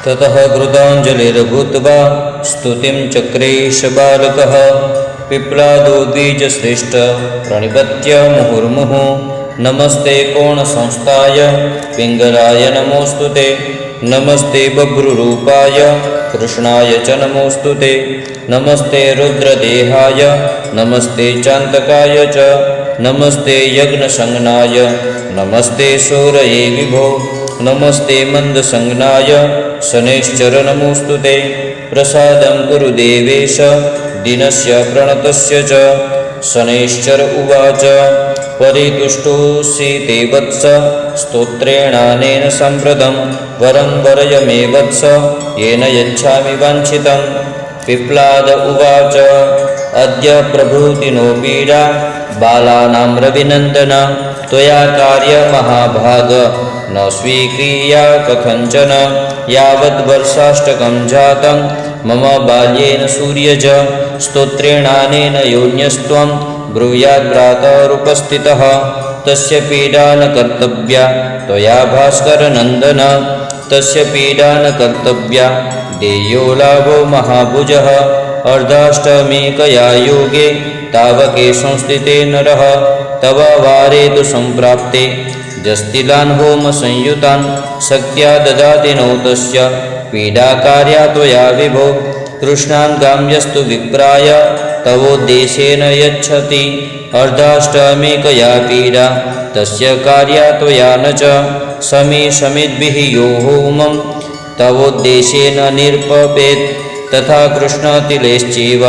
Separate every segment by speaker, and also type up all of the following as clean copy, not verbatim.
Speaker 1: ततः कृताञ्जलिर्भूत्वा स्तुतिं चक्रेश बालकः। पिप्लादो द्विजश्रेष्ठ प्रणिपत्य मुहुर्मुहुः। नमस्ते कोणसंस्थाय पिङ्गलाय नमोऽस्तु ते। नमस्ते बभ्रुरूपाय कृष्णाय च नमोऽस्तु ते। नमस्ते रुद्रदेहाय नमस्ते चान्तकाय च। नमस्ते यज्ञसंज्ञाय नमस्ते शौरये विभो। नमस्ते मन्दसंज्ञाय शनैश्चर नमोऽस्तु ते। प्रसादं कुरु देवेश दीनस्य प्रणतस्य च। शनैश्चर उवाच परितुष्टोऽसि ते वत्स स्तोत्रेणानेन सम्प्रदं वरं वरय मे वत्स येन यच्छामि वाञ्छितं। पिप्लाद उवाच अद्य प्रभृतिनो पीडा बालानां रविनन्दन। त्वया कार्यमहाभाग न स्वीक्रिया कथञ्चन। यावद्वर्षाष्टकं जातं मम बाल्येन सूर्यज। स्तोत्रेणानेन योन्यस्त्वं ब्रूयात् प्रातरुपस्थितः। तस्य पीडा न कर्तव्या त्वया भास्करनन्दन। तस्य पीडा न कर्तव्या देयो लाभो महाभुजः। अर्धाष्टमीकया योगे तावके संस्थिते नरः। तव वारे तु सम्प्राप्ते जस्तिलान् होमसंयुतान् शक्त्या ददाति नो तस्य पीडाकार्या त्वया विभो। कृष्णाङ्गाम्यस्तु विप्राय तवोद्देशेन यच्छति। अर्धाष्टमीकया पीडा तस्य कार्या त्वया न च। समीषमिद्भिः यो होमं तवोद्देशेन निर्पपेत्। तथा कृष्णतिलेश्चैव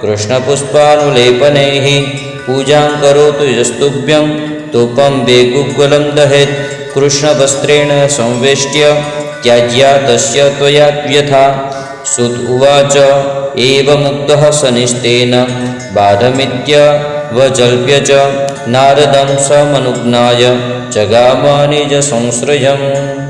Speaker 1: कृष्णपुष्पानुलेपनैः पूजां करोतु यस्तुभ्यं धूपं वेगुग्वलं दहेत्। कृष्णवस्त्रेण संवेष्ट्य त्याज्या तस्य त्वया व्यथा। सुत उवाच एवमुक्तः सनिष्ठेन बाधमित्यवजल्प्य च नारदं समनुज्ञाय जगाम निजसंश्रयम्।